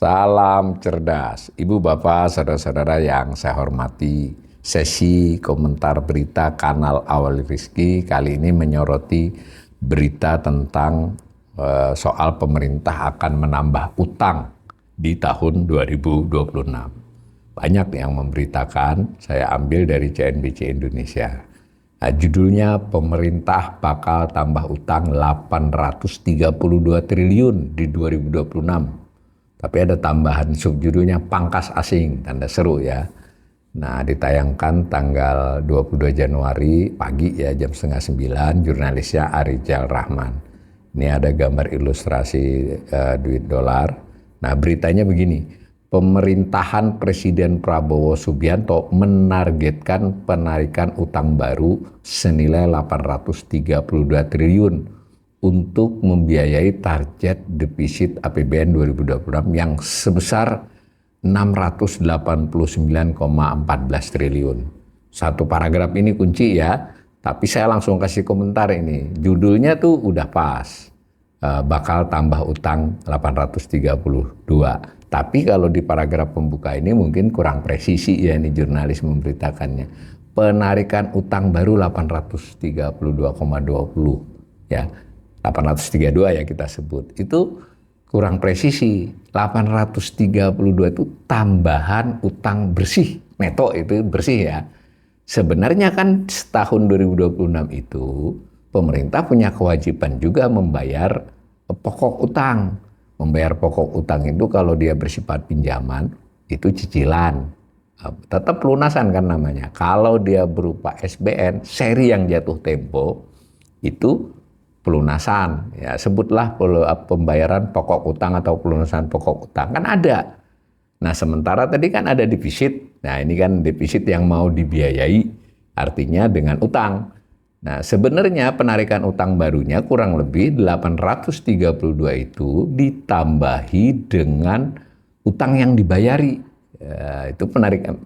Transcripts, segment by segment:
Salam cerdas, Ibu Bapak, saudara-saudara yang saya hormati. Sesi komentar berita kanal Awal Rizki kali ini menyoroti berita tentang soal pemerintah akan menambah utang di tahun 2026. Banyak yang memberitakan, saya ambil dari CNBC Indonesia. Nah, judulnya pemerintah bakal tambah utang 832 triliun di 2026. Tapi ada tambahan subjudulnya pangkas asing, tanda seru ya. Nah, ditayangkan tanggal 22 Januari pagi ya, jam 8:30, jurnalisnya Arijal Rahman. Ini ada gambar ilustrasi duit dolar. Nah, beritanya begini, pemerintahan Presiden Prabowo Subianto menargetkan penarikan utang baru senilai 832 triliun untuk membiayai target defisit APBN 2026 yang sebesar 689,14 triliun. Satu paragraf ini kunci ya, tapi saya langsung kasih komentar ini. Judulnya tuh udah pas, bakal tambah utang 832. Tapi kalau di paragraf pembuka ini mungkin kurang presisi ya, ini jurnalis memberitakannya. Penarikan utang baru 832,20 ya. 832 ya kita sebut. Itu kurang presisi. 832 itu tambahan utang bersih, neto itu bersih ya. Sebenarnya kan setahun 2026 itu pemerintah punya kewajiban juga membayar pokok utang. Membayar pokok utang itu kalau dia bersifat pinjaman itu cicilan. Tetap pelunasan kan namanya. Kalau dia berupa SBN, seri yang jatuh tempo, itu pelunasan, ya sebutlah pembayaran pokok utang atau pelunasan pokok utang, kan ada. Nah, sementara tadi kan ada defisit. Nah, ini kan defisit yang mau dibiayai, artinya dengan utang. Nah, sebenarnya penarikan utang barunya kurang lebih 832 itu ditambahi dengan utang yang dibayari. Ya, itu penarikan,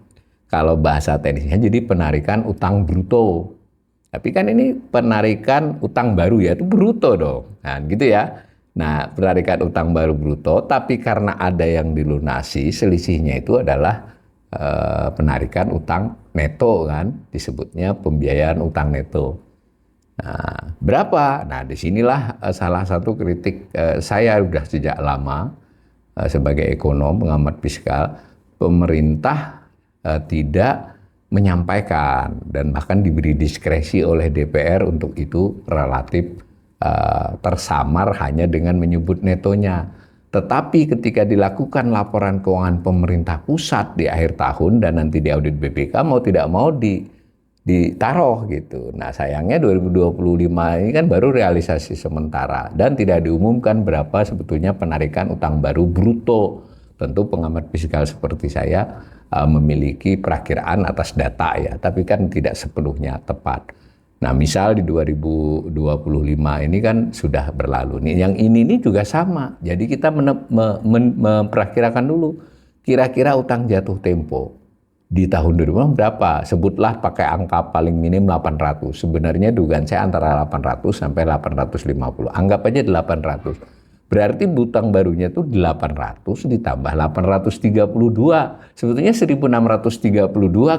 kalau bahasa teknisnya jadi penarikan utang bruto. Tapi kan ini penarikan utang baru ya, itu bruto dong. Nah, gitu ya. Nah, penarikan utang baru bruto, tapi karena ada yang dilunasi, selisihnya itu adalah penarikan utang neto kan, disebutnya pembiayaan utang neto. Nah, berapa? Nah, disinilah salah satu kritik saya udah sejak lama sebagai ekonom, pengamat fiskal, pemerintah tidak menyampaikan dan bahkan diberi diskresi oleh DPR untuk itu relatif tersamar hanya dengan menyebut netonya. Tetapi ketika dilakukan laporan keuangan pemerintah pusat di akhir tahun dan nanti di audit BPK mau tidak mau ditaruh gitu. Nah, sayangnya 2025 ini kan baru realisasi sementara dan tidak diumumkan berapa sebetulnya penarikan utang baru bruto. Tentu pengamat fiskal seperti saya memiliki perakiraan atas data ya, tapi kan tidak sepenuhnya tepat. Nah, misal di 2025 ini kan sudah berlalu nih, yang ini juga sama. Jadi kita memperakirakan dulu kira-kira utang jatuh tempo di tahun 2025 berapa? Sebutlah pakai angka paling minim 800. Sebenarnya dugaan saya antara 800 sampai 850. Anggap aja 800. Berarti utang barunya itu 800 ditambah 832. Sebetulnya 1632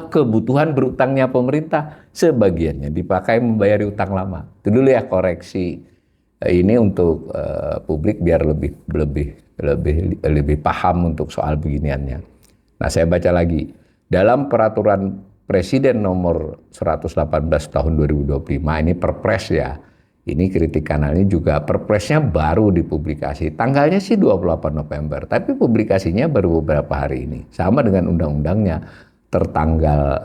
kebutuhan berutangnya pemerintah. Sebagiannya dipakai membayari utang lama. Itu dulu ya koreksi. Ini untuk publik biar lebih paham untuk soal beginiannya. Nah, saya baca lagi. Dalam peraturan Presiden nomor 118 tahun 2025, ini Perpres ya. Ini kritik kanal ini juga Perpresnya baru dipublikasi. Tanggalnya sih 28 November, tapi publikasinya baru beberapa hari ini. Sama dengan undang-undangnya tertanggal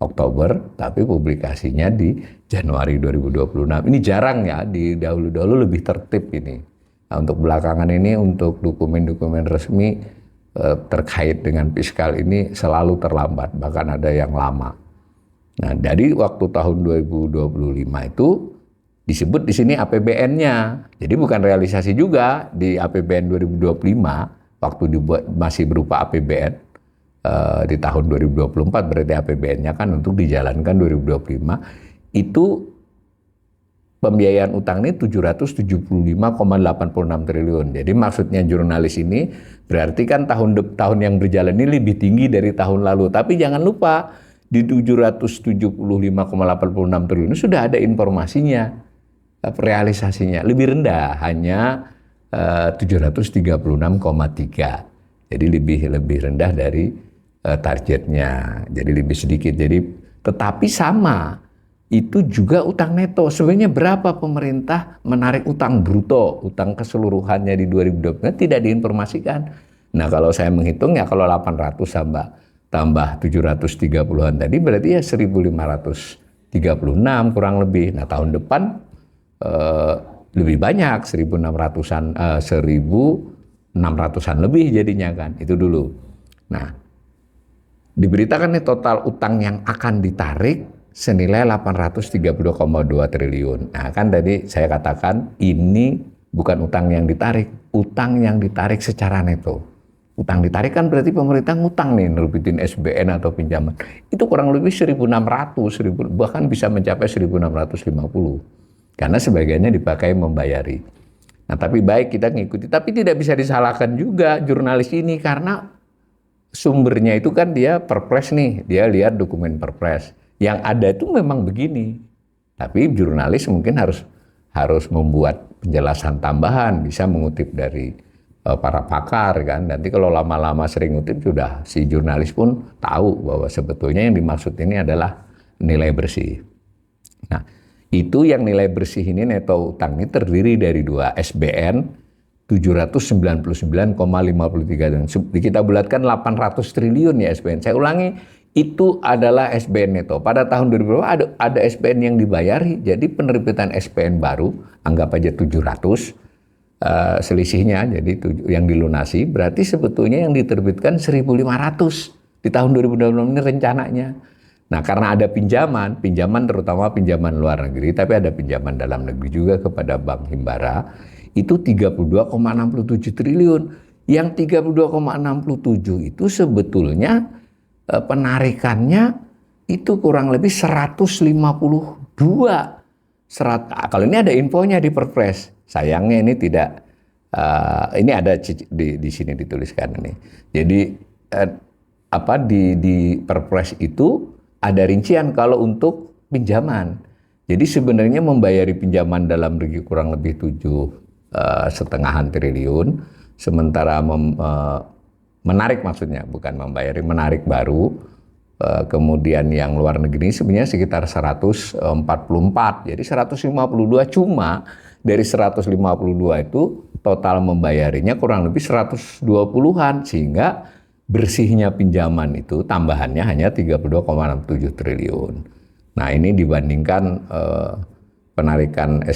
Oktober, tapi publikasinya di Januari 2026. Ini jarang ya, di dahulu-dahulu lebih tertib ini. Nah, untuk belakangan ini, untuk dokumen-dokumen resmi terkait dengan fiskal ini selalu terlambat, bahkan ada yang lama. Nah, dari waktu tahun 2025 itu disebut di sini APBN-nya. Jadi bukan realisasi juga di APBN 2025, waktu dibuat masih berupa APBN di tahun 2024, berarti APBN-nya kan untuk dijalankan 2025, itu pembiayaan utang ini 775,86 triliun. Jadi maksudnya jurnalis ini berarti kan tahun yang berjalan ini lebih tinggi dari tahun lalu. Tapi jangan lupa di 775,86 triliun ini sudah ada informasinya, realisasinya lebih rendah, hanya 736,3. Jadi lebih rendah dari targetnya. Jadi lebih sedikit. Jadi tetapi sama. Itu juga utang neto. Sebenarnya berapa pemerintah menarik utang bruto, utang keseluruhannya di 2020 tidak diinformasikan. Nah kalau saya menghitung ya kalau 800 tambah 730-an tadi berarti ya 1536 kurang lebih. Nah tahun depan lebih banyak 1600-an lebih jadinya kan. Itu dulu. Nah diberitakan nih total utang yang akan ditarik senilai 832,2 triliun. Nah kan tadi saya katakan ini bukan utang yang ditarik, utang yang ditarik secara neto. Utang ditarik kan berarti pemerintah ngutang nih, nerbitin SBN atau pinjaman. Itu kurang lebih 1.600, bahkan bisa mencapai 1.650. Karena sebagiannya dipakai membayari. Nah tapi baik kita ngikuti, tapi tidak bisa disalahkan juga jurnalis ini karena sumbernya itu kan dia Perpres nih, dia lihat dokumen Perpres. Yang ada itu memang begini, tapi jurnalis mungkin harus membuat penjelasan tambahan, bisa mengutip dari para pakar kan. Nanti kalau lama-lama sering ngutip sudah si jurnalis pun tahu bahwa sebetulnya yang dimaksud ini adalah nilai bersih. Nah itu yang nilai bersih ini neto utang ini terdiri dari dua SBN 799,53 dan kita bulatkan 800 triliun ya SBN. Saya ulangi, itu adalah SBN neto. Pada tahun 2020 ada SBN yang dibayari. Jadi penerbitan SBN baru, anggap aja 700 selisihnya, jadi yang dilunasi. Berarti sebetulnya yang diterbitkan 1.500 di tahun 2020 ini rencananya. Nah karena ada pinjaman terutama pinjaman luar negeri, tapi ada pinjaman dalam negeri juga kepada Bank Himbara, itu 32,67 triliun. Yang 32,67 itu sebetulnya penarikannya itu kurang lebih 152. Kalau ini ada infonya di Perpres. Sayangnya ini tidak, ini ada di sini dituliskan ini. Jadi di Perpres itu ada rincian kalau untuk pinjaman. Jadi sebenarnya membayari pinjaman dalam negeri kurang lebih 7,5 triliun, sementara menarik maksudnya, bukan membayari, menarik baru. Kemudian yang luar negeri sebenarnya sekitar 144. Jadi 152 cuma dari 152 itu total membayarinya kurang lebih 120-an. Sehingga bersihnya pinjaman itu tambahannya hanya 32,67 triliun. Nah ini dibandingkan penarikan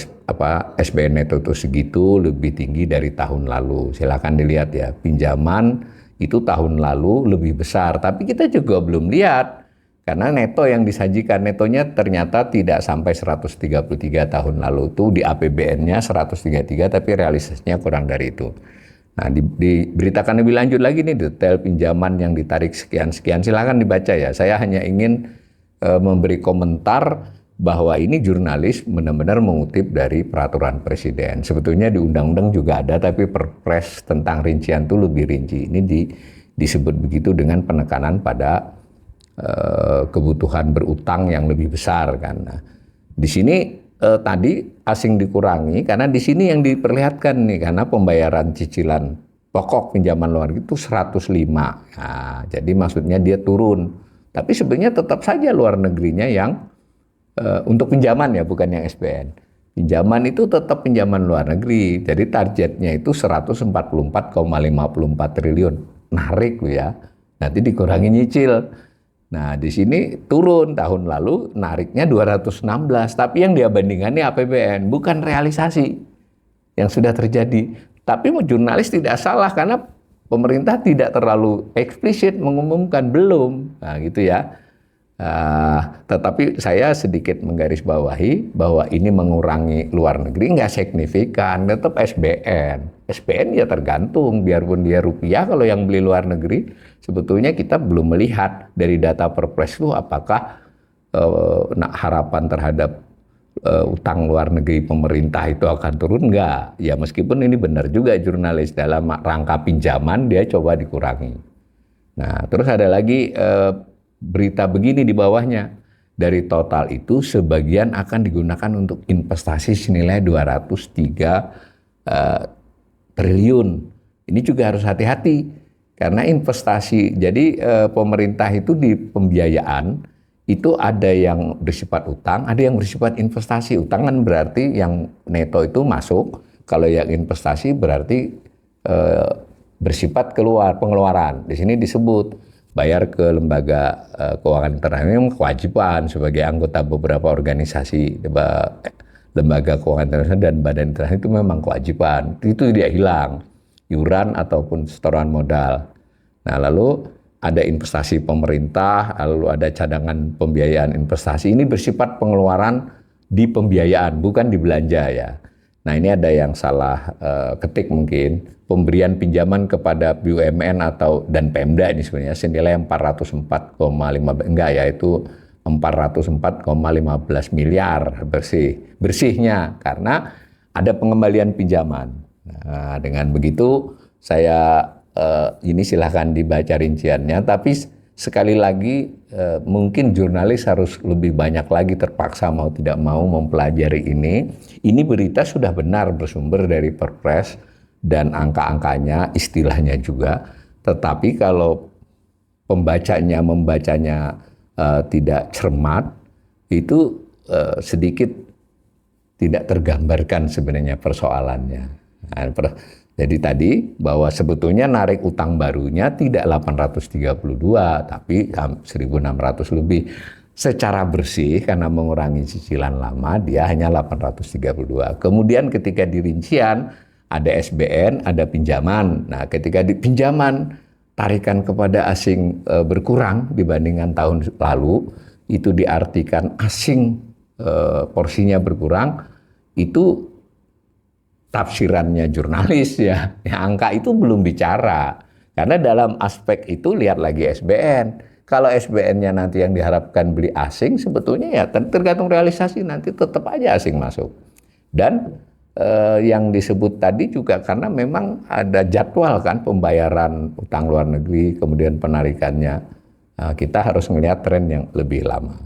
SBN neto itu segitu lebih tinggi dari tahun lalu. Silakan dilihat ya, pinjaman itu tahun lalu lebih besar, tapi kita juga belum lihat karena neto yang disajikan netonya ternyata tidak sampai 133 tahun lalu, itu di APBN-nya 133 tapi realisasinya kurang dari itu. Nah diberitakan lebih lanjut lagi nih detail pinjaman yang ditarik sekian-sekian, silakan dibaca ya. Saya hanya ingin memberi komentar bahwa ini jurnalis benar-benar mengutip dari peraturan presiden. Sebetulnya di undang-undang juga ada, tapi Perpres tentang rincian itu lebih rinci. Ini disebut begitu dengan penekanan pada kebutuhan berutang yang lebih besar kan. Nah, di sini tadi asing dikurangi karena di sini yang diperlihatkan nih, karena pembayaran cicilan pokok pinjaman luar negeri itu 105. Nah, jadi maksudnya dia turun. Tapi sebenarnya tetap saja luar negerinya yang untuk pinjaman ya, bukan yang SBN. Pinjaman itu tetap pinjaman luar negeri. Jadi targetnya itu 144,54 triliun. Narik loh ya. Nanti dikurangi nyicil. Nah di sini turun, tahun lalu nariknya 216. Tapi yang dia bandingkan ini APBN, bukan realisasi yang sudah terjadi. Tapi jurnalis tidak salah karena pemerintah tidak terlalu eksplisit mengumumkan, belum. Nah gitu ya. Tetapi saya sedikit menggarisbawahi bahwa ini mengurangi luar negeri nggak signifikan, tetap SBN. SBN ya tergantung, biarpun dia rupiah, kalau yang beli luar negeri sebetulnya kita belum melihat dari data Perpres itu apakah harapan terhadap utang luar negeri pemerintah itu akan turun, enggak. Ya meskipun ini benar juga jurnalis dalam rangka pinjaman dia coba dikurangi. Nah terus ada lagi berita begini di bawahnya. Dari total itu sebagian akan digunakan untuk investasi senilai 203 triliun. Ini juga harus hati-hati karena investasi. Jadi pemerintah itu di pembiayaan itu ada yang bersifat utang, ada yang bersifat investasi. Utang kan berarti yang neto itu masuk, kalau yang investasi berarti bersifat pengeluaran. Di sini disebut bayar ke lembaga keuangan internasional kewajiban sebagai anggota beberapa organisasi, lembaga keuangan internasional dan badan internasional itu memang kewajiban. Itu tidak hilang, iuran ataupun setoran modal. Nah lalu ada investasi pemerintah, lalu ada cadangan pembiayaan investasi. Ini bersifat pengeluaran di pembiayaan, bukan di belanja ya. Nah ini ada yang salah ketik mungkin. Pemberian pinjaman kepada BUMN dan Pemda ini sebenarnya senilai 404,15 enggak ya, itu 404,15 miliar bersihnya karena ada pengembalian pinjaman. Nah dengan begitu saya ini silahkan dibaca rinciannya, tapi sekali lagi mungkin jurnalis harus lebih banyak lagi terpaksa mau tidak mau mempelajari ini. Ini berita sudah benar bersumber dari Perpres dan angka-angkanya, istilahnya juga. Tetapi kalau membacanya tidak cermat, itu sedikit tidak tergambarkan sebenarnya persoalannya. Nah, jadi tadi bahwa sebetulnya narik utang barunya tidak 832 tapi 1.600 lebih. Secara bersih karena mengurangi cicilan lama dia hanya 832. Kemudian ketika di rincian ada SBN, ada pinjaman. Nah, ketika di pinjaman tarikan kepada asing berkurang dibandingkan tahun lalu, itu diartikan asing porsinya berkurang, itu tafsirannya jurnalis ya. Angka itu belum bicara. Karena dalam aspek itu lihat lagi SBN. Kalau SBN-nya nanti yang diharapkan beli asing, sebetulnya ya tergantung realisasi, nanti tetap aja asing masuk. Dan yang disebut tadi juga karena memang ada jadwal kan pembayaran utang luar negeri, kemudian penarikannya. Kita harus melihat tren yang lebih lama.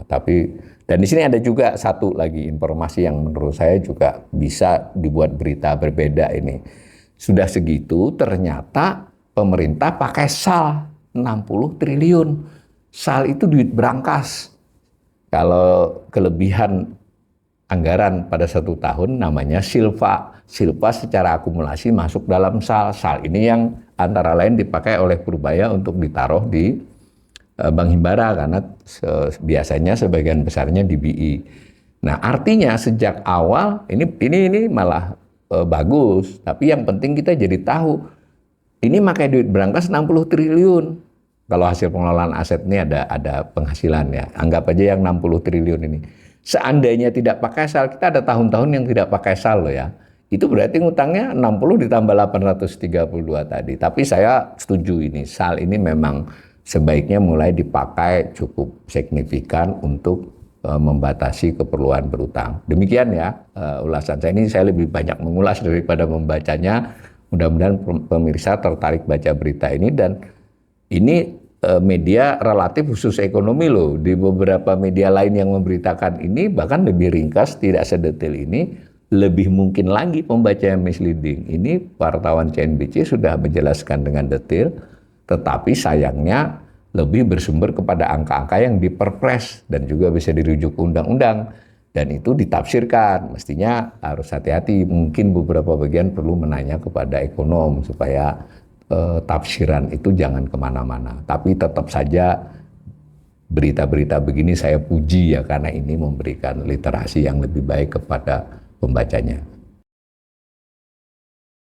Dan di sini ada juga satu lagi informasi yang menurut saya juga bisa dibuat berita berbeda ini. Sudah segitu ternyata pemerintah pakai SAL 60 triliun. SAL itu duit berangkas. Kalau kelebihan anggaran pada satu tahun namanya silpa. Silpa secara akumulasi masuk dalam SAL. SAL ini yang antara lain dipakai oleh Purbaya untuk ditaruh di Bank Himbara karena biasanya sebagian besarnya di BI. Nah, artinya sejak awal ini malah bagus, tapi yang penting kita jadi tahu ini pakai duit berangkas 60 triliun. Kalau hasil pengelolaan aset ini ada penghasilan ya. Anggap aja yang 60 triliun ini. Seandainya tidak pakai SAL, kita ada tahun-tahun yang tidak pakai SAL loh ya. Itu berarti ngutangnya 60 ditambah 832 tadi. Tapi saya setuju ini, SAL ini memang sebaiknya mulai dipakai cukup signifikan untuk membatasi keperluan berutang. Demikian ya ulasan saya ini. Saya lebih banyak mengulas daripada membacanya. Mudah-mudahan pemirsa tertarik baca berita ini, dan ini media relatif khusus ekonomi loh. Di beberapa media lain yang memberitakan ini bahkan lebih ringkas, tidak sedetail ini, lebih mungkin lagi pembaca yang misleading. Ini wartawan CNBC sudah menjelaskan dengan detail, tetapi sayangnya lebih bersumber kepada angka-angka yang di Perpres dan juga bisa dirujuk undang-undang. Dan itu ditafsirkan, mestinya harus hati-hati. Mungkin beberapa bagian perlu menanya kepada ekonom supaya tafsiran itu jangan kemana-mana. Tapi tetap saja berita-berita begini saya puji ya, karena ini memberikan literasi yang lebih baik kepada pembacanya.